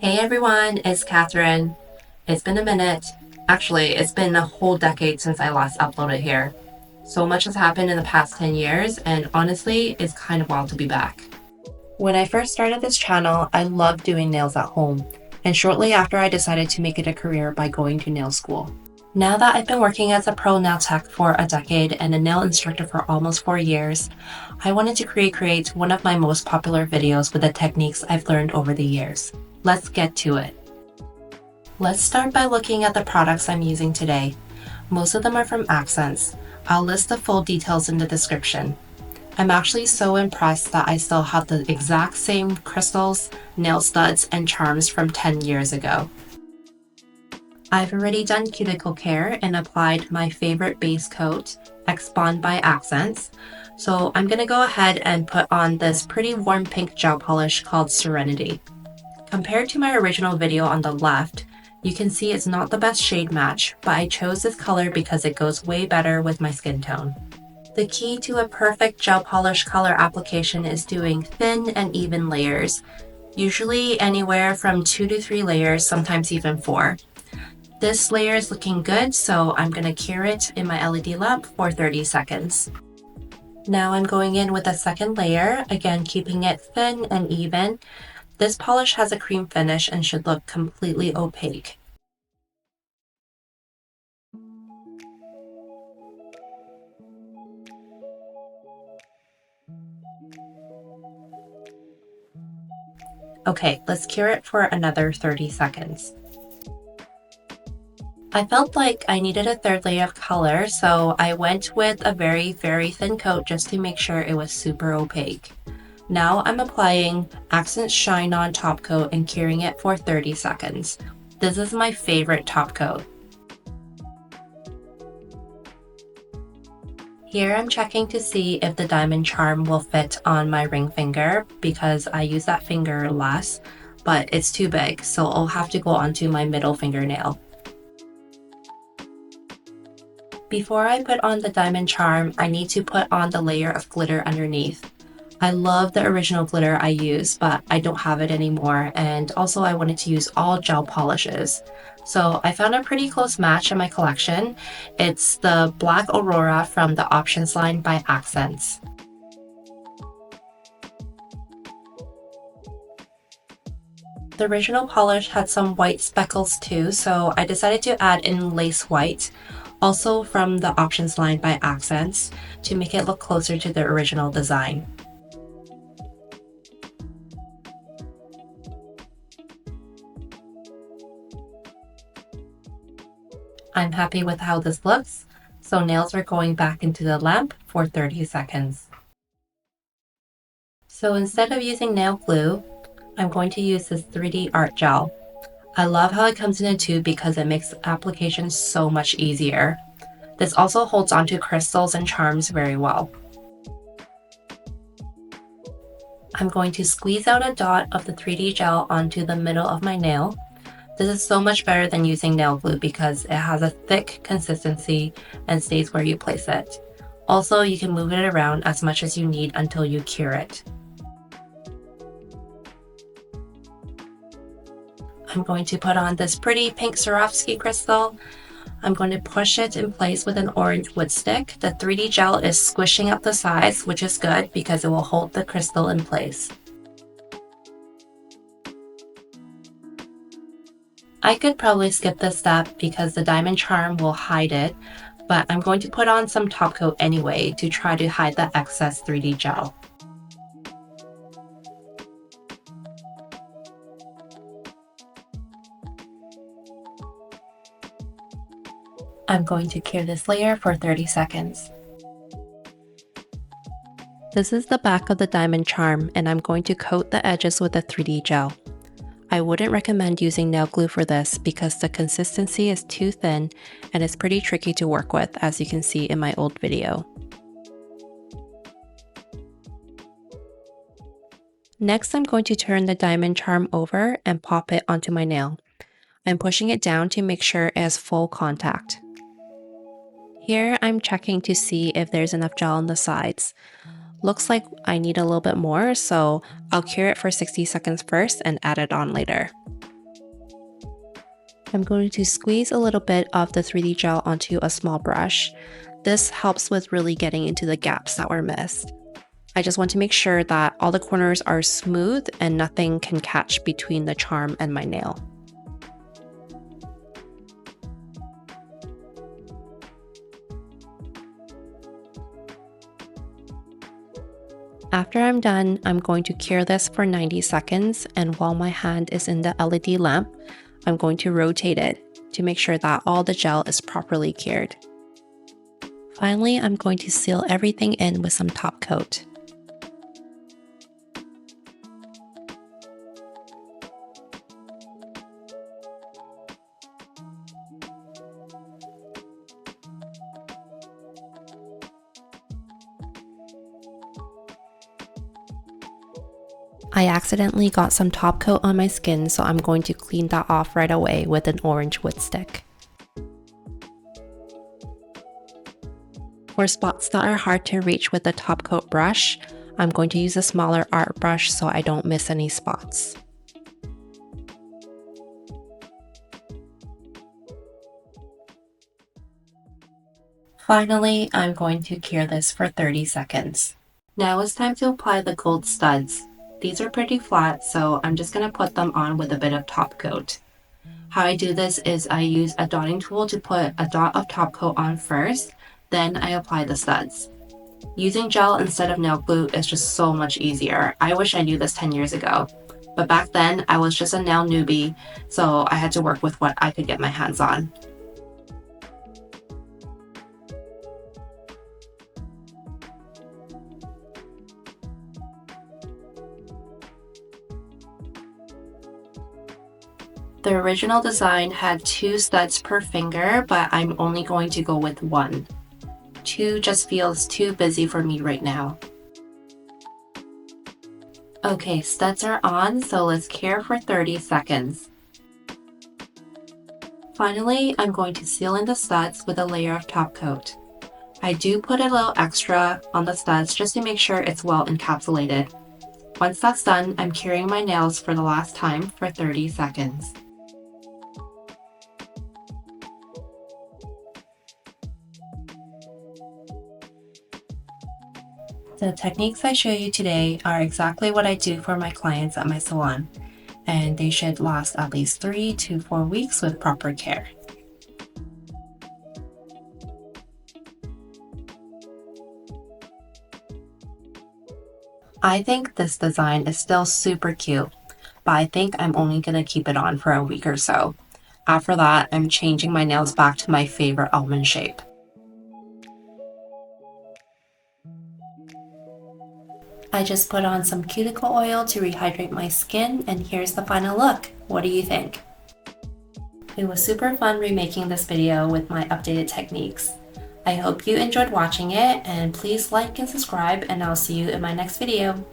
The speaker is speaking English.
Hey everyone, it's Catherine. It's been a minute. Actually, it's been a whole decade since I last uploaded here. So much has happened in the past 10 years, and honestly, it's kind of wild to be back. When I first started this channel, I loved doing nails at home, and shortly after I decided to make it a career by going to nail school. Now that I've been working as a pro nail tech for a decade and a nail instructor for almost 4 years, I wanted to create one of my most popular videos with the techniques I've learned over the years. Let's get to it. Let's start by looking at the products I'm using today. Most of them are from Akzentz. I'll list the full details in the description. I'm actually so impressed that I still have the exact same crystals, nail studs, and charms from 10 years ago. I've already done cuticle care and applied my favorite base coat, X-Bond by Akzentz. So I'm going to go ahead and put on this pretty warm pink gel polish called Serenity. Compared to my original video on the left, you can see it's not the best shade match, but I chose this color because it goes way better with my skin tone. The key to a perfect gel polish color application is doing thin and even layers, usually anywhere from 2 to 3 layers, sometimes even 4. This layer is looking good, so I'm going to cure it in my LED lamp for 30 seconds. Now I'm going in with a second layer, again keeping it thin and even. This polish has a cream finish and should look completely opaque. Okay, let's cure it for another 30 seconds. I felt like I needed a third layer of color, so I went with a very thin coat just to make sure it was super opaque. Now I'm applying Akzentz Shine On top coat and curing it for 30 seconds. This is my favorite top coat. Here I'm checking to see if the diamond charm will fit on my ring finger because I use that finger less, but it's too big, so I'll have to go onto my middle fingernail. Before I put on the diamond charm, I need to put on the layer of glitter underneath. I love the original glitter I use, but I don't have it anymore, and also I wanted to use all gel polishes. So I found a pretty close match in my collection. It's the black Aurora from the options line by Akzentz. The original polish had some white speckles too, so I decided to add in lace white, also from the options line by Akzentz, to make it look closer to the original design. I'm happy with how this looks, so nails are going back into the lamp for 30 seconds. So instead of using nail glue, I'm going to use this 3D art gel. I love how it comes in a tube because it makes application so much easier. This also holds onto crystals and charms very well. I'm going to squeeze out a dot of the 3D gel onto the middle of my nail. This is so much better than using nail glue because it has a thick consistency and stays where you place it. Also, you can move it around as much as you need until you cure it. I'm going to put on this pretty pink Swarovski crystal. I'm going to push it in place with an orange wood stick. The 3D gel is squishing up the sides, which is good because it will hold the crystal in place. I could probably skip this step because the diamond charm will hide it, but I'm going to put on some top coat anyway to try to hide the excess 3D gel. I'm going to cure this layer for 30 seconds. This is the back of the diamond charm, and I'm going to coat the edges with the 3D gel. I wouldn't recommend using nail glue for this because the consistency is too thin and it's pretty tricky to work with, as you can see in my old video. Next, I'm going to turn the diamond charm over and pop it onto my nail. I'm pushing it down to make sure it has full contact. Here, I'm checking to see if there's enough gel on the sides. Looks like I need a little bit more, so I'll cure it for 60 seconds first and add it on later. I'm going to squeeze a little bit of the 3D gel onto a small brush. This helps with really getting into the gaps that were missed. I just want to make sure that all the corners are smooth and nothing can catch between the charm and my nail. After I'm done, I'm going to cure this for 90 seconds, and while my hand is in the LED lamp, I'm going to rotate it to make sure that all the gel is properly cured. Finally, I'm going to seal everything in with some top coat. I accidentally got some top coat on my skin, so I'm going to clean that off right away with an orange wood stick. For spots that are hard to reach with the top coat brush, I'm going to use a smaller art brush so I don't miss any spots. Finally, I'm going to cure this for 30 seconds. Now it's time to apply the gold studs. These are pretty flat, so I'm just going to put them on with a bit of top coat. How I do this is I use a dotting tool to put a dot of top coat on first, then I apply the studs. Using gel instead of nail glue is just so much easier. I wish I knew this 10 years ago. But back then, I was just a nail newbie, so I had to work with what I could get my hands on. The original design had 2 studs per finger, but I'm only going to go with 1. 2 just feels too busy for me right now. Okay, studs are on, so let's cure for 30 seconds. Finally, I'm going to seal in the studs with a layer of top coat. I do put a little extra on the studs just to make sure it's well encapsulated. Once that's done, I'm curing my nails for the last time for 30 seconds. The techniques I show you today are exactly what I do for my clients at my salon, and they should last at least 3 to 4 weeks with proper care. I think this design is still super cute, but I think I'm only going to keep it on for a week or so. After that, I'm changing my nails back to my favorite almond shape. I just put on some cuticle oil to rehydrate my skin, and here's the final look. What do you think? It was super fun remaking this video with my updated techniques. I hope you enjoyed watching it, and please like and subscribe, and I'll see you in my next video.